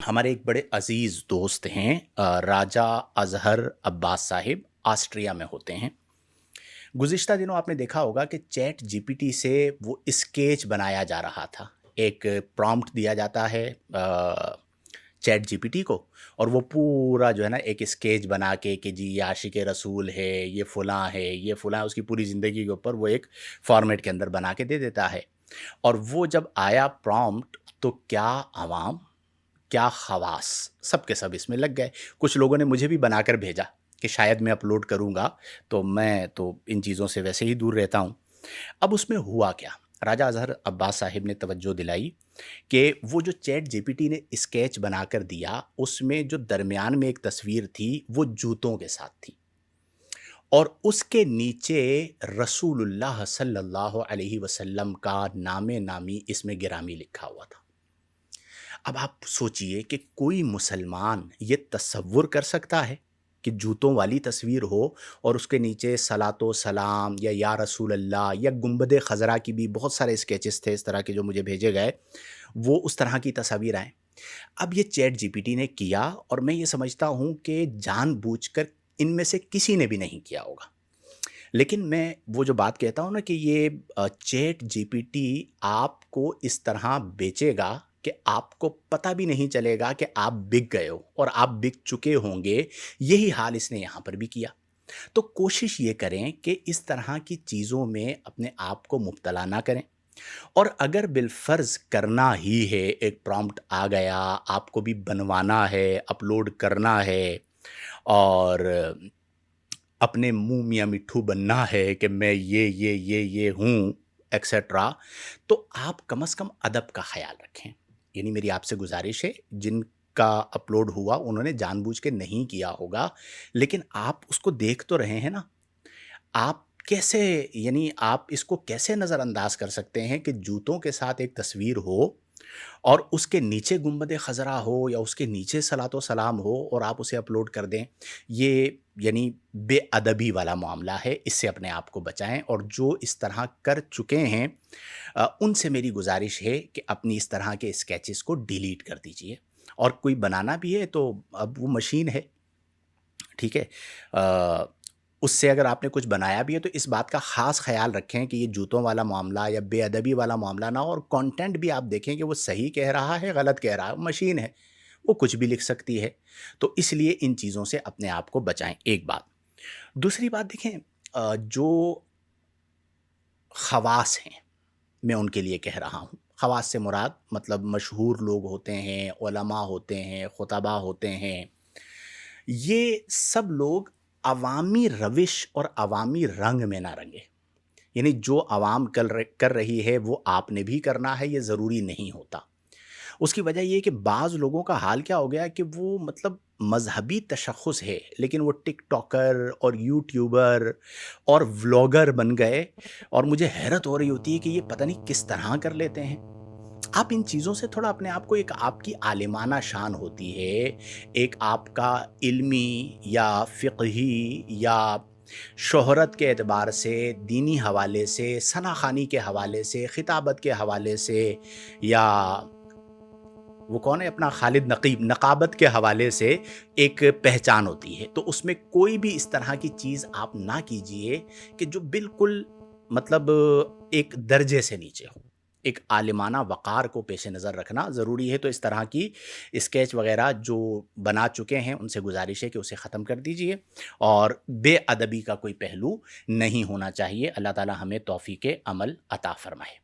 ہمارے ایک بڑے عزیز دوست ہیں راجہ اظہر عباس صاحب آسٹریا میں ہوتے ہیں۔ گزشتہ دنوں آپ نے دیکھا ہوگا کہ چیٹ جی پی ٹی سے وہ اسکیچ بنایا جا رہا تھا۔ ایک پرومپٹ دیا جاتا ہے چیٹ جی پی ٹی کو، اور وہ پورا جو ہے نا ایک اسکیچ بنا کے کہ جی یہ عاشق رسول ہے، یہ فلاں ہے، یہ فلاں، اس کی پوری زندگی کے اوپر وہ ایک فارمیٹ کے اندر بنا کے دے دیتا ہے۔ اور وہ جب آیا پرومپٹ تو کیا عوام، کیا خواص، سب کے سب اس میں لگ گئے۔ کچھ لوگوں نے مجھے بھی بنا کر بھیجا کہ شاید میں اپلوڈ کروں گا، تو میں تو ان چیزوں سے ویسے ہی دور رہتا ہوں۔ اب اس میں ہوا کیا، راجہ اظہر عباس صاحب نے توجہ دلائی کہ وہ جو چیٹ جی پی ٹی نے اسکیچ بنا کر دیا، اس میں جو درمیان میں ایک تصویر تھی وہ جوتوں کے ساتھ تھی، اور اس کے نیچے رسول اللہ صلی اللہ علیہ وسلم کا نام نامی اس میں گرامی لکھا ہوا تھا۔ اب آپ سوچئے کہ کوئی مسلمان یہ تصور کر سکتا ہے کہ جوتوں والی تصویر ہو اور اس کے نیچے صلاۃ و سلام یا رسول اللہ یا گنبد خضرا کی بھی بہت سارے اسکیچز تھے اس طرح کے جو مجھے بھیجے گئے، وہ اس طرح کی تصاویر آئیں۔ اب یہ چیٹ جی پی ٹی نے کیا، اور میں یہ سمجھتا ہوں کہ جان بوجھ کر ان میں سے کسی نے بھی نہیں کیا ہوگا، لیکن میں وہ جو بات کہتا ہوں نا کہ یہ چیٹ جی پی ٹی آپ کو اس طرح بیچے گا کہ آپ کو پتہ بھی نہیں چلے گا کہ آپ بک گئے ہو، اور آپ بک چکے ہوں گے۔ یہی حال اس نے یہاں پر بھی کیا۔ تو کوشش یہ کریں کہ اس طرح کی چیزوں میں اپنے آپ کو مبتلا نہ کریں، اور اگر بالفرض کرنا ہی ہے، ایک پرومپٹ آ گیا، آپ کو بھی بنوانا ہے، اپلوڈ کرنا ہے، اور اپنے منہ میاں مٹھو بننا ہے کہ میں یہ ہوں ایکسیٹرا، تو آپ کم از کم ادب کا خیال رکھیں۔ یعنی میری آپ سے گزارش ہے، جن کا اپلوڈ ہوا انہوں نے جان بوجھ کے نہیں کیا ہوگا، لیکن آپ اس کو دیکھ تو رہے ہیں نا۔ آپ کیسے، یعنی آپ اس کو کیسے نظر انداز کر سکتے ہیں کہ جوتوں کے ساتھ ایک تصویر ہو اور اس کے نیچے گنبد خضرا ہو یا اس کے نیچے صلاۃ و سلام ہو اور آپ اسے اپلوڈ کر دیں؟ یہ یعنی بے ادبی والا معاملہ ہے، اس سے اپنے آپ کو بچائیں، اور جو اس طرح کر چکے ہیں ان سے میری گزارش ہے کہ اپنی اس طرح کے اسکیچز کو ڈیلیٹ کر دیجئے، اور کوئی بنانا بھی ہے تو اب وہ مشین ہے، ٹھیک ہے، اس سے اگر آپ نے کچھ بنایا بھی ہے تو اس بات کا خاص خیال رکھیں کہ یہ جوتوں والا معاملہ یا بے ادبی والا معاملہ نہ ہو، اور کانٹینٹ بھی آپ دیکھیں کہ وہ صحیح کہہ رہا ہے غلط کہہ رہا ہے، مشین ہے، وہ کچھ بھی لکھ سکتی ہے۔ تو اس لیے ان چیزوں سے اپنے آپ کو بچائیں، ایک بات۔ دوسری بات دیکھیں، جو خواص ہیں، میں ان کے لیے کہہ رہا ہوں، خواص سے مراد مطلب مشہور لوگ ہوتے ہیں، علماء ہوتے ہیں، خطباء ہوتے ہیں، یہ سب لوگ عوامی روش اور عوامی رنگ میں نہ رنگے۔ یعنی جو عوام کر رہی ہے وہ آپ نے بھی کرنا ہے، یہ ضروری نہیں ہوتا۔ اس کی وجہ یہ کہ بعض لوگوں کا حال کیا ہو گیا کہ وہ مطلب مذہبی تشخص ہے لیکن وہ ٹک ٹاکر اور یوٹیوبر اور ولاگر بن گئے، اور مجھے حیرت ہو رہی ہوتی ہے کہ یہ پتہ نہیں کس طرح کر لیتے ہیں۔ آپ ان چیزوں سے تھوڑا اپنے آپ کو، ایک آپ کی عالمانہ شان ہوتی ہے، ایک آپ کا علمی یا فقہی یا شہرت کے اعتبار سے، دینی حوالے سے، ثنا خوانی کے حوالے سے، خطابت کے حوالے سے، یا وہ کون ہے اپنا خالد نقیب، نقابت کے حوالے سے ایک پہچان ہوتی ہے۔ تو اس میں کوئی بھی اس طرح کی چیز آپ نہ کیجئے کہ جو بالکل مطلب ایک درجے سے نیچے ہو۔ ایک عالمانہ وقار کو پیش نظر رکھنا ضروری ہے۔ تو اس طرح کی اسکیچ وغیرہ جو بنا چکے ہیں ان سے گزارش ہے کہ اسے ختم کر دیجئے، اور بے ادبی کا کوئی پہلو نہیں ہونا چاہیے۔ اللہ تعالی ہمیں توفیق عمل عطا فرمائے۔